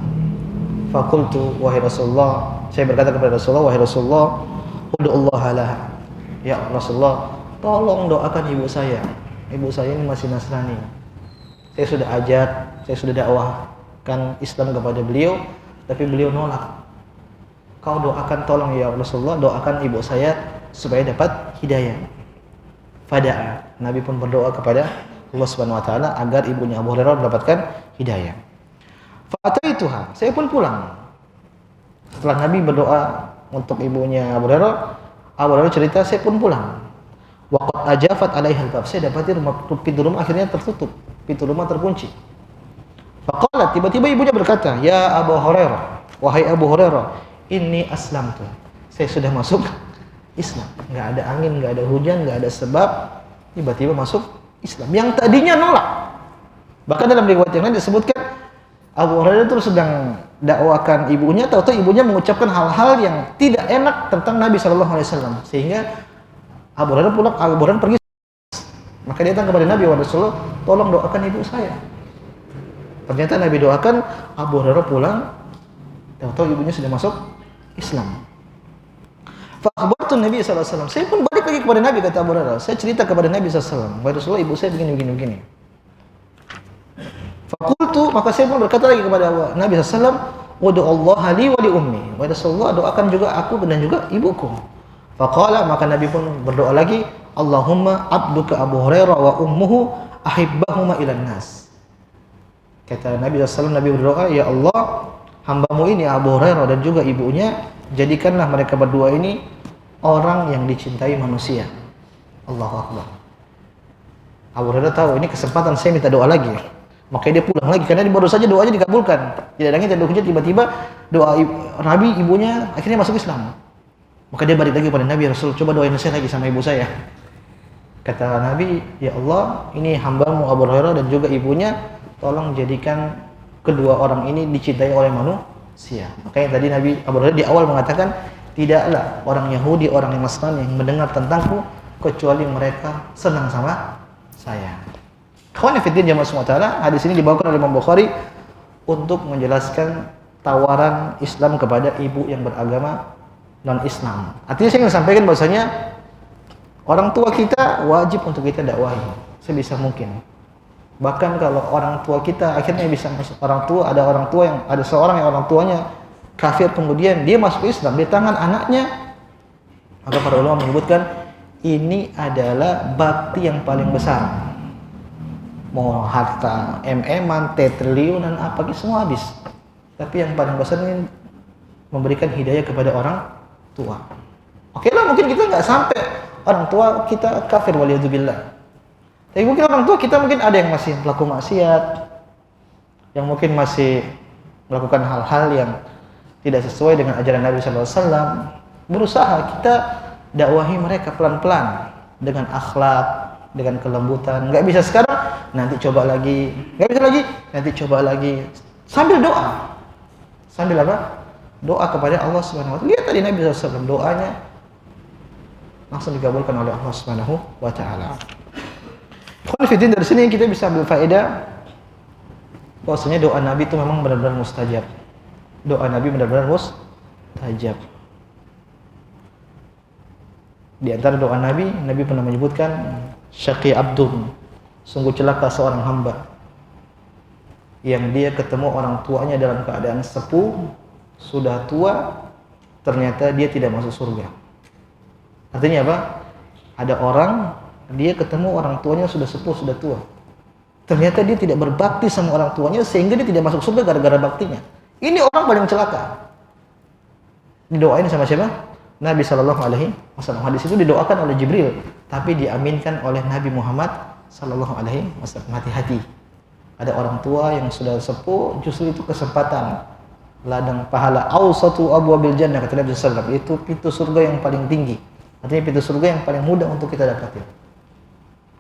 Faqultu, wahai Rasulullah, saya berkata kepada Rasulullah, wahai Rasulullah, ud'ullaha laha. Ya Rasulullah, tolong doakan ibu saya. Ibu saya ini masih Nasrani. Saya sudah ajak, saya sudah dakwahkan Islam kepada beliau, tapi beliau nolak. Kau doakan, tolong ya Rasulullah, doakan ibu saya supaya dapat hidayah. Fada'a. Nabi pun berdoa kepada Allah Subhanahu wa taala agar ibunya Abu Hurairah mendapatkan hidayah. Fa'ataituha. Saya pun pulang. Setelah Nabi berdoa untuk ibunya Abu Hurairah cerita, saya pun pulang. Waqad ajafat 'alaiha al-bab. Saya dapati pintu rumah akhirnya tertutup. Pintu rumah terkunci. Faqalat, tiba-tiba ibunya berkata, "Ya Abu Hurairah, wahai Abu Hurairah, inni aslamtu." Saya sudah masuk Islam. Enggak ada angin, enggak ada hujan, enggak ada sebab, tiba-tiba masuk Islam. Yang tadinya nolak. Bahkan dalam riwayat yang lain disebutkan Abu Hurairah itu sedang dakwakan ibunya, tahu-tahu ibunya mengucapkan hal-hal yang tidak enak tentang Nabi sallallahu alaihi wasallam, sehingga Abu Hurairah pergi. Maka dia datang kepada Nabi, wa Rasulullah, tolong doakan ibu saya. Ternyata Nabi doakan, Abu Hurairah pulang, tahu-tahu ibunya sudah masuk Islam. Fa akhbartu Nabi sallallahu alaihi wasallam. Saya pun balik lagi kepada Nabi, kata Abu Hurairah. Saya cerita kepada Nabi sallallahu alaihi wasallam, wa Rasulullah, ibu saya begini. Fakultu, maka saya pun berkata lagi kepada Nabi sallallahu alaihi wasallam, "Ud'ullaha li wa li ummi." Wa Rasulullah, doakan juga aku dan juga ibuku. Faqala, maka Nabi pun berdoa lagi, "Allahumma abduka Abu Hurairah wa ummuhu ahibbahuma ilan nas." Kata Nabi sallallahu alaihi wasallam, Nabi berdoa, "Ya Allah, hambamu ini Abu Hurairah dan juga ibunya, jadikanlah mereka berdua ini orang yang dicintai manusia." Allahu Akbar. Abu Hurairah tahu ini kesempatan saya minta doa lagi. Makanya dia pulang lagi karena baru saja doanya dikabulkan. Tidak ada angin, tidak ada hujan, tiba-tiba doa Nabi, ibunya akhirnya masuk Islam. Maka dia balik lagi pada Nabi, Rasul, coba doain saya lagi sama ibu saya. Kata Nabi, ya Allah, ini hambamu Abu Hurairah dan juga ibunya, tolong jadikan kedua orang ini dicintai oleh manusia. Makanya tadi Nabi Abu Hurairah di awal mengatakan, tidaklah orang Yahudi, orang Nasrani yang mendengar tentangku kecuali mereka senang sama saya. Ikhwan fillah jamaah semua taala, hadis ini dibawakan oleh Imam Bukhari untuk menjelaskan tawaran Islam kepada ibu yang beragama non-Islam. Artinya saya ingin sampaikan bahwasanya orang tua kita wajib untuk kita dakwahi sebisa mungkin. Bahkan kalau orang tua kita akhirnya bisa masuk, ada seorang yang orang tuanya kafir kemudian dia masuk Islam di tangan anaknya, maka para ulama menyebutkan ini adalah bakti yang paling besar. Mau harta MM-an, triliunan, apa semua habis. Tapi yang paling besar ini memberikan hidayah kepada orang tua. Oke lah, mungkin kita nggak sampai orang tua kita kafir waliyadzubillah. Tapi mungkin orang tua kita mungkin ada yang masih pelaku maksiat, yang mungkin masih melakukan hal-hal yang tidak sesuai dengan ajaran Nabi SAW. Berusaha kita dakwahi mereka pelan-pelan dengan akhlak, dengan kelembutan. Nggak bisa sekarang, nanti coba lagi. Nggak bisa lagi, nanti coba lagi. Sambil doa. Sambil apa? Doa kepada Allah Subhanahu wa taala. Lihat tadi Nabi SAW doanya langsung dikabulkan oleh Allah Subhanahu wa taala. Khonfidin, dari sini kita bisa ambil faedah bahwasanya doa Nabi itu memang benar-benar mustajab. Doa Nabi benar-benar mustajab. Di antara doa Nabi, Nabi pernah menyebutkan syaqi abdun, sungguh celaka seorang hamba yang dia ketemu orang tuanya dalam keadaan sepuh, sudah tua, ternyata dia tidak masuk surga. Artinya apa? Ada orang, dia ketemu orang tuanya sudah sepuh, sudah tua, ternyata dia tidak berbakti sama orang tuanya sehingga dia tidak masuk surga gara-gara baktinya. Ini orang paling celaka. Didoain sama siapa? Nabi Shallallahu Alaihi Wasallam. Hadis itu didoakan oleh Jibril, tapi diaminkan oleh Nabi Muhammad Shallallahu Alaihi Wasallam. Hati-hati. Ada orang tua yang sudah sepuh, justru itu kesempatan ladang pahala. Awsatu abwabil jannah, kata Nabi Sallallahu Alaihi Wasallam. Itu pintu surga yang paling tinggi. Artinya pintu surga yang paling mudah untuk kita dapatin.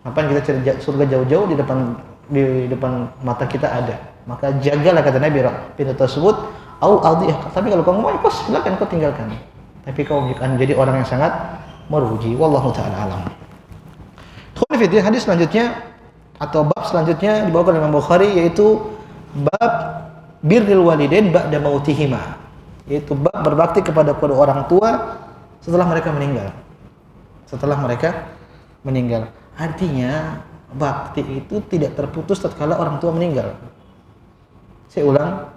Ngapain kita cari surga jauh-jauh, di depan mata kita ada. Maka jagalah, kata Nabi, pintu tersebut. Tapi kalau kamu mau ikut, silakan kau tinggalkan. Tapi kau akan menjadi orang yang sangat merugi. Wallahu ta'ala alam. Hadis selanjutnya atau bab selanjutnya dibawakan oleh Imam Bukhari, yaitu bab birril walidain ba'da mautihima, yaitu bab berbakti kepada kedua orang tua setelah mereka meninggal. Setelah mereka meninggal. Artinya bakti itu tidak terputus tatkala orang tua meninggal. Saya ulang.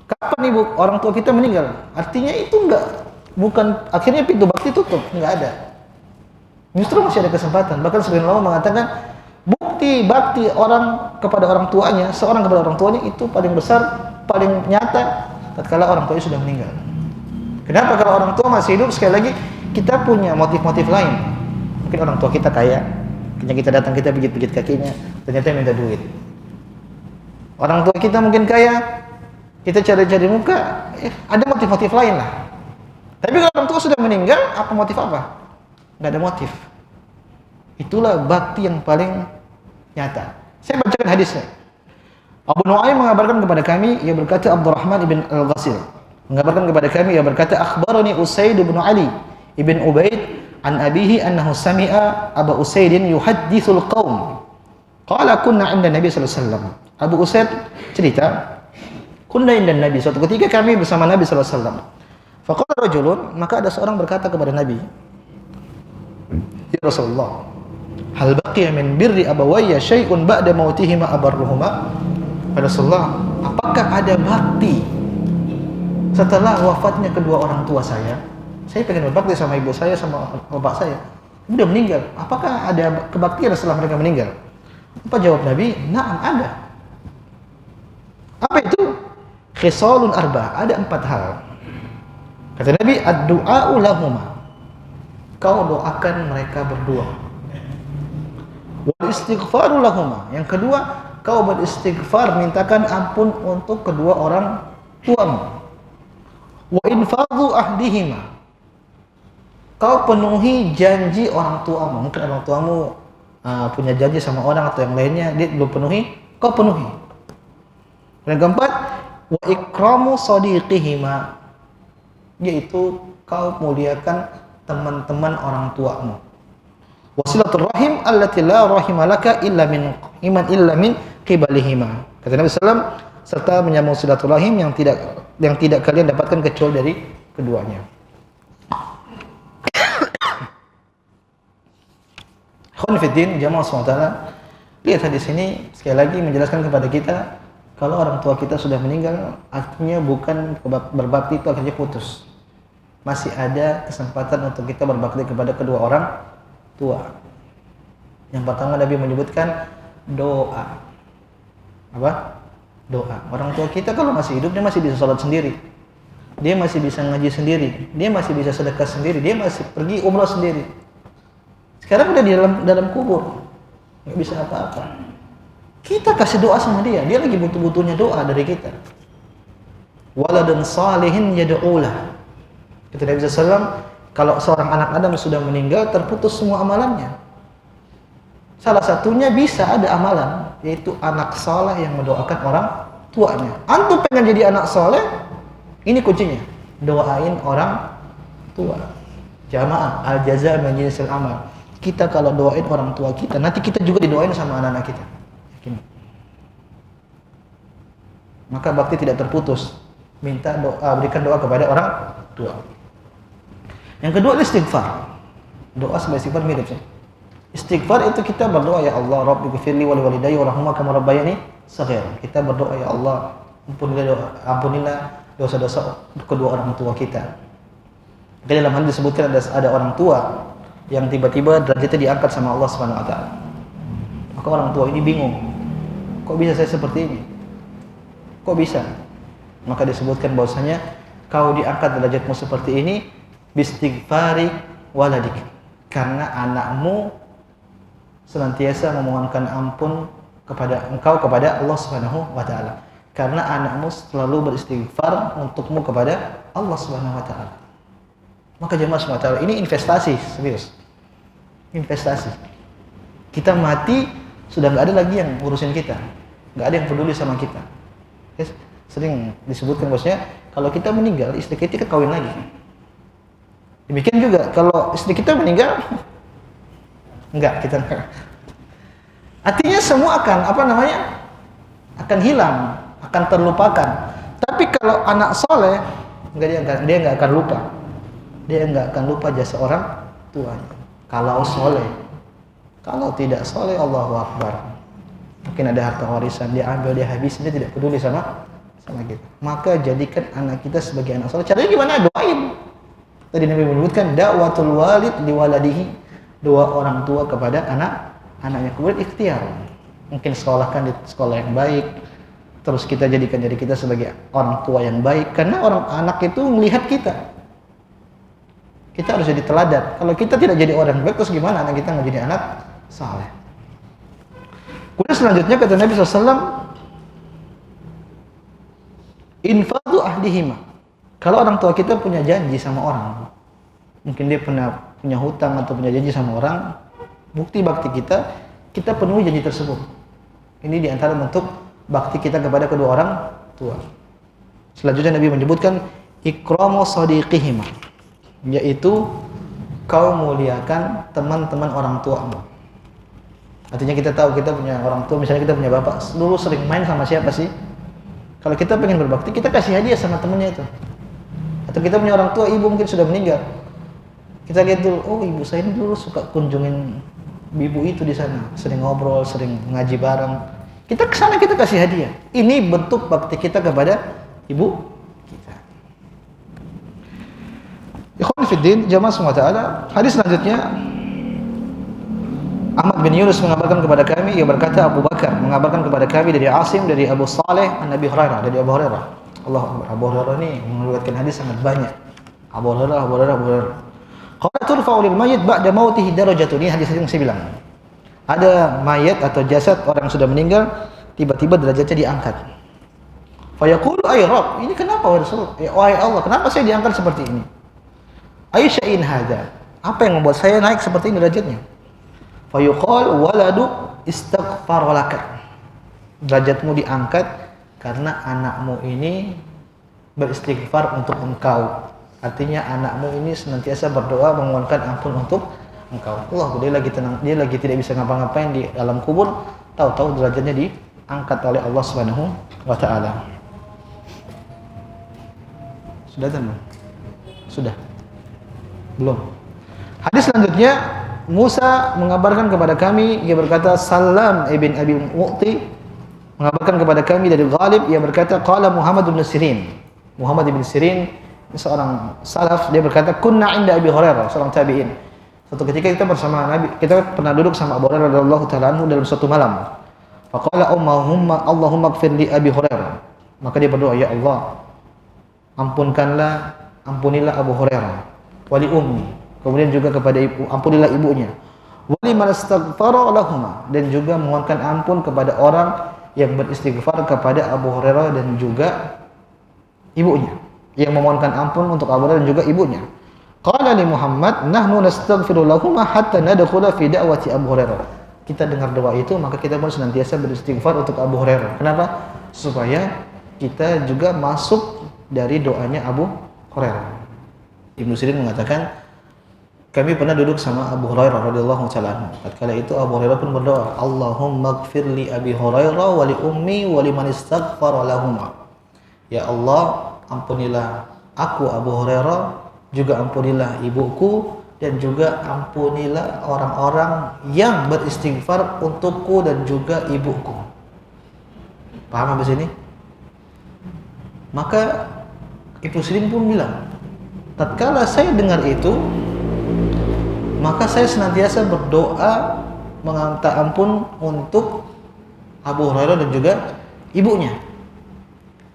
Kapan ibu orang tua kita meninggal? Artinya itu bukan akhirnya pintu bakti tutup, enggak ada. Justru masih ada kesempatan. Bahkan sebagian ulama mengatakan bukti bakti orang kepada orang tuanya, seorang kepada orang tuanya itu paling besar, paling nyata tatkala orang tuanya sudah meninggal. Kenapa? Kalau orang tua masih hidup, sekali lagi kita punya motif-motif lain. Mungkin orang tua kita kaya, kita datang, kita pijit-pijit kakinya, ternyata minta duit. Orang tua kita mungkin kaya, kita cari-cari muka, ada motif-motif lain lah. Tapi kalau orang tua sudah meninggal, apa motif apa? Nggak ada motif. Itulah bakti yang paling nyata. Saya bacakan hadisnya. Abu Nu'aim mengabarkan kepada kami, ia berkata Abdurrahman ibn Al-Ghasil mengabarkan kepada kami, ia berkata akhbarani Usaid ibn Ali ibn Ubaid an abihi annahu sami'a Abu Usaidin yuhaddithul qaum. Qala kunna 'inda Nabi sallallahu alaihi wasallam. Abu Usaid cerita, kunna 'inda Nabi, suatu ketika kami bersama Nabi sallallahu alaihi wasallam. Faqala rajulun, maka ada seorang berkata kepada Nabi, ya Rasulullah, hal baqiya min birri abawayya syai'un ba'da mautihima abarruhuma? Rasulullah, apakah ada bakti setelah wafatnya kedua orang tua saya? Saya pengen berbakti sama ibu saya, sama bapak saya. Udah meninggal. Apakah ada kebaktian setelah mereka meninggal? Apa jawab Nabi? Na'am, ada. Apa itu? Khisalun arba, ada 4 hal. Kata Nabi, ad-du'a'u lahuma. kau doakan mereka berdua. Wal istighfaru lahuma. Yang kedua, kau beristighfar, mintakan ampun untuk kedua orang tuamu. Wa infadhu ahdihima. Kau penuhi janji orang tuamu. Mungkin orang tuamu punya janji sama orang atau yang lainnya, dia belum penuhi, kau penuhi. Dan keempat, wa ikramu sadiqihima, yaitu kau muliakan teman-teman orang tuamu. Wasilatul rahim allati la rahimalaka illa min qibalihima. Kata Nabi sallallahu, serta menyambung silaturahim yang tidak kalian dapatkan kecuali dari keduanya. Ikhwan fiddin, jamaah SWT, lihat hadis ini sekali lagi menjelaskan kepada kita kalau orang tua kita sudah meninggal, artinya bukan berbakti itu akhirnya putus. Masih ada kesempatan untuk kita berbakti kepada kedua orang tua. Yang pertama Nabi menyebutkan doa. Apa? Doa. Orang tua kita kalau masih hidup, dia masih bisa sholat sendiri, dia masih bisa ngaji sendiri, dia masih bisa sedekah sendiri, dia masih pergi umrah sendiri. Sekarang udah di dalam kubur, nggak bisa apa-apa. Kita kasih doa sama dia, dia lagi butuh-butuhnya doa dari kita. Waladun salihin yad'ulah. Kata Nabi SAW, kalau seorang anak Adam sudah meninggal, terputus semua amalannya. Salah satunya bisa ada amalan, yaitu anak saleh yang mendoakan orang tuanya. Antum pengen jadi anak saleh, ini kuncinya, doain orang tua. Jamaah, al jaza min jinsil amal. Kita kalau doain orang tua kita, nanti kita juga didoain sama anak-anak kita. Yakin. Maka bakti tidak terputus. Minta doa, berikan doa kepada orang tua. Yang kedua, istighfar. Doa sebagai istighfar mirip sih. Istighfar itu kita berdoa, ya Allah, Rabbi ghfirli wa liwalidayya warhamhuma kama rabbayani shaghira. Kita berdoa, ya Allah, ampunilah dosa-dosa kedua orang tua kita. Jadi dalam hal disebutkan ada orang tua yang tiba-tiba derajatnya diangkat sama Allah Subhanahu wa taala. Maka orang tua ini bingung. Kok bisa saya seperti ini? Kok bisa? Maka disebutkan bahwasanya kau diangkat derajatmu seperti ini bistighfari waladik. Karena anakmu senantiasa memohonkan ampun kepada engkau kepada Allah Subhanahu wa taala. Karena anakmu selalu beristighfar untukmu kepada Allah Subhanahu wa taala. Maka jemaah SWT, ini investasi, serius. Investasi. Kita mati, sudah nggak ada lagi yang ngurusin kita. Nggak ada yang peduli sama kita. Yes. Sering disebutkan bosnya, kalau kita meninggal, istri kita kawin lagi. Demikian juga, kalau istri kita meninggal, enggak, kita enggak. Artinya semua akan, akan hilang, akan terlupakan. Tapi kalau anak soleh, dia nggak akan lupa. Dia nggak akan lupa jasa orang tuanya. Kalau soleh, kalau tidak soleh, Allahu Akbar. Mungkin ada harta warisan, dia ambil, dia habis, dia tidak peduli sama kita. Maka jadikan anak kita sebagai anak soleh. Caranya gimana? Doain. Tadi Nabi menyebutkan da'watul walid liwaladihi, doa orang tua kepada anaknya. Kemudian ikhtiar. Mungkin sekolahkan di sekolah yang baik. Terus kita jadikan diri kita sebagai orang tua yang baik. Karena anak itu melihat kita. Kita harus jadi teladan. Kalau kita tidak jadi orang baik, terus gimana anak kita nggak jadi anak saleh? Kemudian selanjutnya kata Nabi SAW, infadhu ahdihima. Kalau orang tua kita punya janji sama orang, mungkin dia punya hutang atau punya janji sama orang, bukti bakti kita penuhi janji tersebut. Ini diantara bentuk bakti kita kepada kedua orang tua. Selanjutnya Nabi menyebutkan ikramu sadiqihima, yaitu kau muliakan teman-teman orang tuamu. Artinya kita tahu kita punya orang tua, misalnya kita punya bapak, dulu sering main sama siapa sih? Kalau kita pengen berbakti, kita kasih hadiah sama temennya itu. Atau kita punya orang tua, ibu mungkin sudah meninggal. Kita lihat dulu, oh ibu saya ini dulu suka kunjungin ibu itu di sana, sering ngobrol, sering ngaji bareng. Kita kesana, kita kasih hadiah. Ini bentuk bakti kita kepada ibu kita. Ikhwan fiddin, jamaah semua ta'ala. Hadis selanjutnya, Ahmad bin Yunus mengabarkan kepada kami, ia berkata Abu Bakar mengabarkan kepada kami dari Asim, dari Abu Saleh, Nabi Hurairah, dari Abu Hurairah. Allah Akbar. Abu Hurairah ini meriwayatkan hadis sangat banyak. Abu Hurairah. Qala turfa'u lil mayyit ba'da mautihi darajatun. Ini hadis yang saya bilang. Ada mayat atau jasad orang yang sudah meninggal, tiba-tiba derajatnya diangkat. Fa yaqulu ay Rabb, ini kenapa wahai Rasul? Wahai Allah, kenapa saya diangkat seperti ini? Aisya'in hadza. Apa yang membuat saya naik seperti ini derajatnya? Fa yuqal waladu istaghfar laka. Derajatmu diangkat karena anakmu ini beristighfar untuk engkau. Artinya anakmu ini senantiasa berdoa memohonkan ampun untuk engkau. Allah, dia lagi tenang, dia lagi tidak bisa ngapa-ngapain di alam kubur, tahu-tahu derajatnya diangkat oleh Allah Subhanahu wa taala. Sudah teman? Sudah? Belum. Hadis selanjutnya, Musa mengabarkan kepada kami, ia berkata, Salam ibn Abi Mu'ti mengabarkan kepada kami dari Ghalib, ia berkata, qala Muhammad bin Sirin. Muhammad bin Sirin seorang salaf, dia berkata, kunna inda Abi Hurairah, seorang tabi'in. Suatu ketika kita bersama Nabi, kita pernah duduk sama Abu Hurairah radhiyallahu ta'ala anhu dalam suatu malam. Faqala Allahumma ighfir li Abi Hurairah. Maka dia berdoa, ya Allah, ampunilah Abu Hurairah, wali ummi, kemudian juga kepada ibu, ampunilah ibunya, wali man astaghfara lahuma, dan juga mohonkan ampun kepada orang yang beristighfar kepada Abu Hurairah dan juga ibunya, yang memohonkan ampun untuk Abu Hurairah dan juga ibunya. Qala li Muhammad, nahnu nastaghfiru lahuma hatta nadkhula fi da'wati Abu Hurairah. Kita dengar doa itu, maka kita pun senantiasa beristighfar untuk Abu Hurairah. Kenapa? Supaya kita juga masuk dari doanya Abu Hurairah. Ibnu Sirin mengatakan, kami pernah duduk sama Abu Hurairah radhiyallahu ta'ala. Tatkala itu Abu Hurairah pun berdoa, Allahumma ighfir li Abi Hurairah wa li ummi wa liman istaghfara lahuma. Ya Allah, ampunilah aku Abu Hurairah, juga ampunilah ibuku, dan juga ampunilah orang-orang yang beristighfar untukku dan juga ibuku. Paham habis ini? Maka Ibnu Sirin pun bilang, tatkala saya dengar itu, maka saya senantiasa berdoa meminta ampun untuk Abu Hurairah dan juga ibunya.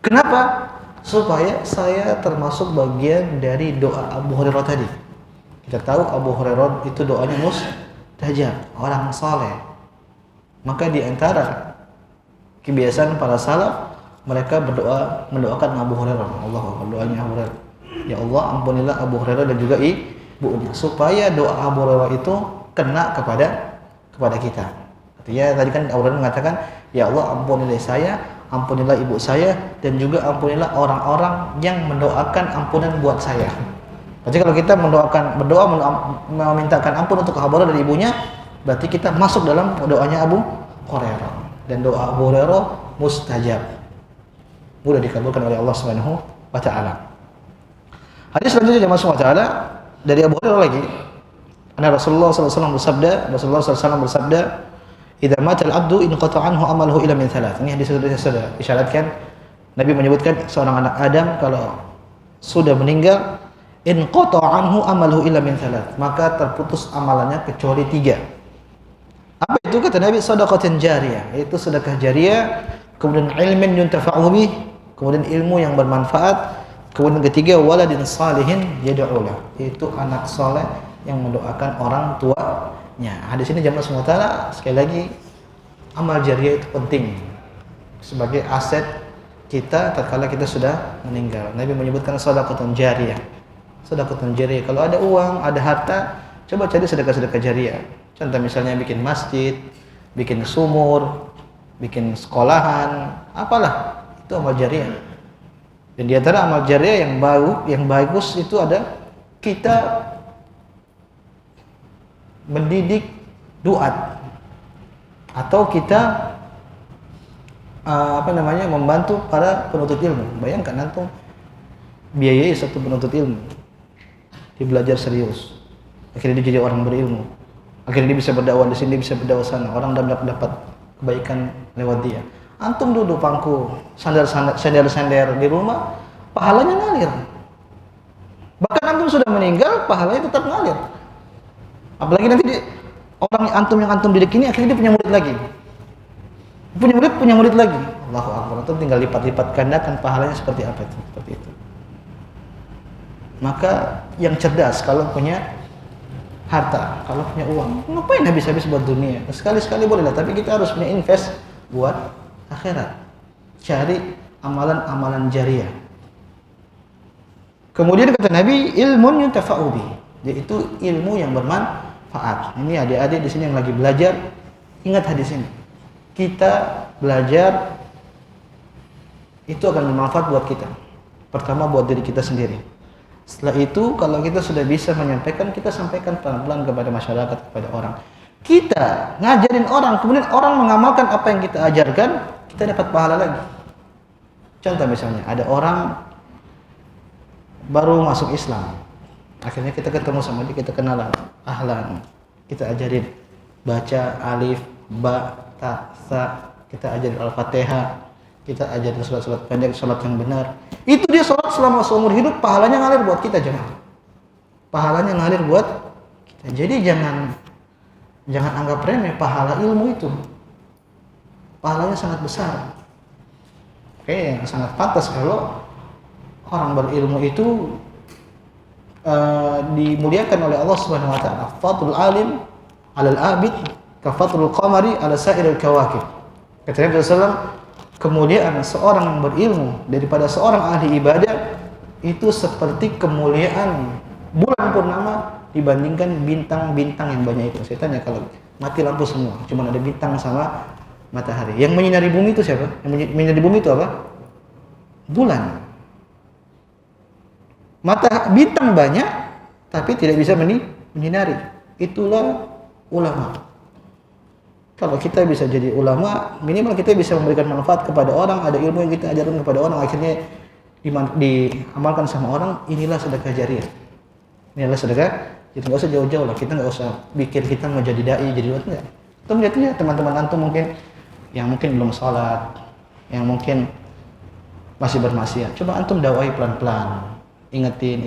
Kenapa? Supaya saya termasuk bagian dari doa Abu Hurairah tadi. Kita tahu Abu Hurairah itu doanya mustajab, orang saleh. Maka di antara kebiasaan para salaf, mereka mendoakan Abu Hurairah. Allah, doanya Abu Hurairah, ya Allah, ampunilah Abu Hurairah dan juga ibunya, supaya doa Abu Hurairah itu kena kepada kita. Artinya tadi kan Abu Hurairah mengatakan, ya Allah, ampunilah saya, ampunilah ibu saya, dan juga ampunilah orang-orang yang mendoakan ampunan buat saya. Berarti kalau kita berdoa memintakan ampun untuk Abu Hurairah dan ibunya, berarti kita masuk dalam doanya Abu Hurairah. Dan doa Abu Hurairah mustajab, mudah dikabulkan oleh Allah Subhanahu wa taala. Hadis selanjutnya jemaah subhanahu wa taala dari Abu Hurairah lagi. Anna Rasulullah sallallahu alaihi wasallam bersabda, "Idza mata al-'abdu in qata'a anhu amaluhu illa min thalath." Ini hadis sudah isyaratkan. Nabi menyebutkan seorang anak Adam kalau sudah meninggal, in qata'a anhu amaluhu illa min thalath, maka terputus amalannya kecuali 3. Apa itu? Kata Nabi, shadaqatan jariyah, yaitu sedekah jariyah, kemudian ilmin yuntafa'u bih, kemudian ilmu yang bermanfaat, kemudian ketiga waladin salihin yad'u lah, yaitu anak saleh yang mendoakan orang tuanya. Hadis ini jamaah semua taala, sekali lagi amal jariyah itu penting sebagai aset kita tatkala kita sudah meninggal. Nabi menyebutkan shadaqatan jariyah. Shadaqatan jariyah, kalau ada uang, ada harta, coba cari sedekah-sedekah jariyah. Contoh misalnya bikin masjid, bikin sumur, bikin sekolahan, apalah, itu amal jariyah. Dan di antara amal jariyah yang bagus itu ada kita mendidik duat, atau kita membantu para penuntut ilmu. Bayangkan antum biayai satu penuntut ilmu, dia belajar serius, akhirnya dia jadi orang berilmu, akhirnya dia bisa berdakwah di sini, dia bisa berdakwah sana, orang dapat kebaikan lewat dia. Antum duduk pangku sender di rumah, pahalanya ngalir. Bahkan antum sudah meninggal, pahalanya tetap ngalir. Apalagi nanti orang antum yang antum didik ini akhirnya dia punya murid lagi, punya murid lagi. Allahu Akbar. Antum tinggal lipat-lipat gandakan pahalanya seperti apa itu, seperti itu. Maka yang cerdas kalau punya harta, kalau punya uang, ngapain habis-habis buat dunia? Sekali-sekali boleh lah, tapi kita harus punya invest buat akhirat. Cari amalan-amalan jariah. Kemudian kata Nabi, ilmun yuntafa'u bi, yaitu ilmu yang bermanfaat. Ini adik-adik di sini yang lagi belajar, ingat hadis ini. Kita belajar itu akan bermanfaat buat kita. Pertama buat diri kita sendiri. Setelah itu kalau kita sudah bisa menyampaikan, kita sampaikan pelan-pelan kepada masyarakat, kepada orang. Kita ngajarin orang, kemudian orang mengamalkan apa yang kita ajarkan, kita dapat pahala lagi. Contoh misalnya, ada orang baru masuk Islam. Akhirnya kita ketemu sama dia, kita kenalan, ahlan. Kita ajarin baca alif, ba, ta, sa, kita ajarin Al-Fatihah. Kita ajarin salat-salat pendek, salat yang benar. Itu dia salat selama seumur hidup, pahalanya ngalir buat kita jemaah. Pahalanya ngalir buat kita. Jadi jangan anggap remeh pahala ilmu itu. Pahalanya sangat besar. Oke, sangat pantas kalau orang berilmu itu dimuliakan oleh Allah Subhanahu wa taala. Fadlul alim 'alal abid ka fadlul qamari 'ala sa'iril kawakib. Kata Nabi sallallahu alaihi wasallam, kemuliaan seorang yang berilmu daripada seorang ahli ibadah itu seperti kemuliaan bulan purnama dibandingkan bintang-bintang yang banyak itu. Saya tanya, kalau mati lampu semua, cuma ada bintang sama matahari, yang menyinari bumi itu siapa? Yang menyinari bumi itu apa? Bulan. Bintang banyak tapi tidak bisa menyinari. Itulah ulama. Kalau kita bisa jadi ulama, minimal kita bisa memberikan manfaat kepada orang, ada ilmu yang kita ajarkan kepada orang, akhirnya diamalkan sama orang, inilah sedekah jariah. Inilah sedekah, jadi nggak usah jauh-jauh lah, kita nggak usah pikir kita mau jadi dai, jadi what, enggak. Kita melihatnya teman-teman antum mungkin, yang mungkin belum sholat, yang mungkin masih bermaksiat, coba antum dakwai pelan-pelan, ingetin.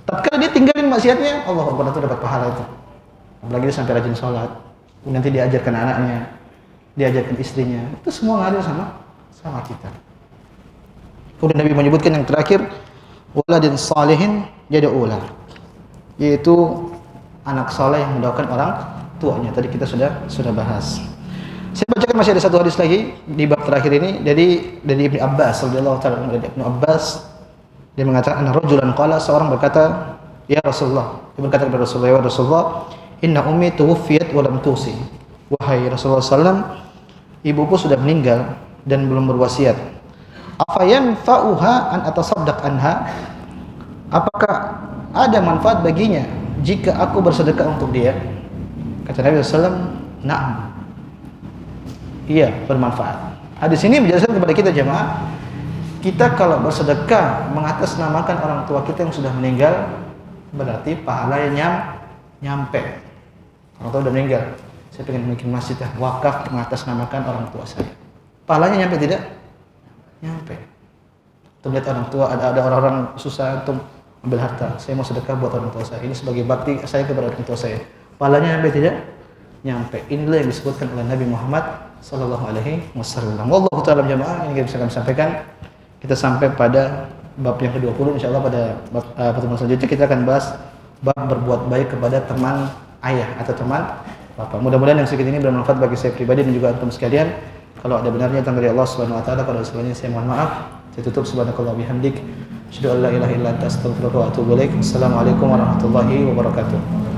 Tatkala dia tinggalin maksiatnya, Allah Akbar, itu dapat pahala itu. Apalagi dia sampai rajin sholat. Nanti diajarkan anaknya, diajarkan istrinya, itu semua ngalir sama kita. Kemudian Nabi menyebutkan yang terakhir, waladin salihin yad'ulah, yaitu anak saleh yang mendoakan orang tuanya. Tadi kita sudah bahas. Saya bacakan masih ada satu hadis lagi di bab terakhir ini, dari Ibnu Abbas radhiyallahu taala. Ibnu Abbas dia mengatakan, rajulan qala, seorang berkata, ya Rasulullah, dia berkata kepada Rasulullah, ya Rasulullah, inna ummi tuwfiyat wa lam tusi. Wahai Rasulullah SAW, ibuku sudah meninggal dan belum berwasiat. Afayan fa'uha an atasaddaq anha? Apakah ada manfaat baginya jika aku bersedekah untuk dia? Kata Nabi SAW, na'am. Iya, bermanfaat. Hadis ini menjelaskan kepada kita jemaah, kita kalau bersedekah mengatasnamakan orang tua kita yang sudah meninggal, berarti pahalanya nyampe. Orang tua udah meninggal, saya pengen bikin masjid wakaf mengatasnamakan orang tua saya. Pahalanya nyampe tidak? Nyampe. Tuh lihat orang tua, ada orang-orang susah untuk ambil harta. Saya mau sedekah buat orang tua saya. Ini sebagai bakti saya kepada orang tua saya. Pahalanya nyampe tidak? Nyampe. Inilah yang disebutkan oleh Nabi Muhammad sallallahu alaihi wasallam. Wallahu ta'ala jamaah, ini yang bisa kami sampaikan. Kita sampai pada bab yang ke-20, insyaallah pada pertemuan selanjutnya kita akan bahas bab berbuat baik kepada teman ayah atau teman bapak. Mudah-mudahan yang sedikit ini bermanfaat bagi saya pribadi dan juga antum sekalian. Kalau ada benarnya datang dari Allah Subhanahu wa taala, kalau ada salahnya saya mohon maaf. Saya tutup, subhanakallah bihamdik, asyhadu an la ilaha illa anta astaghfiruka wa atubu ilaik. Assalamualaikum warahmatullahi wabarakatuh.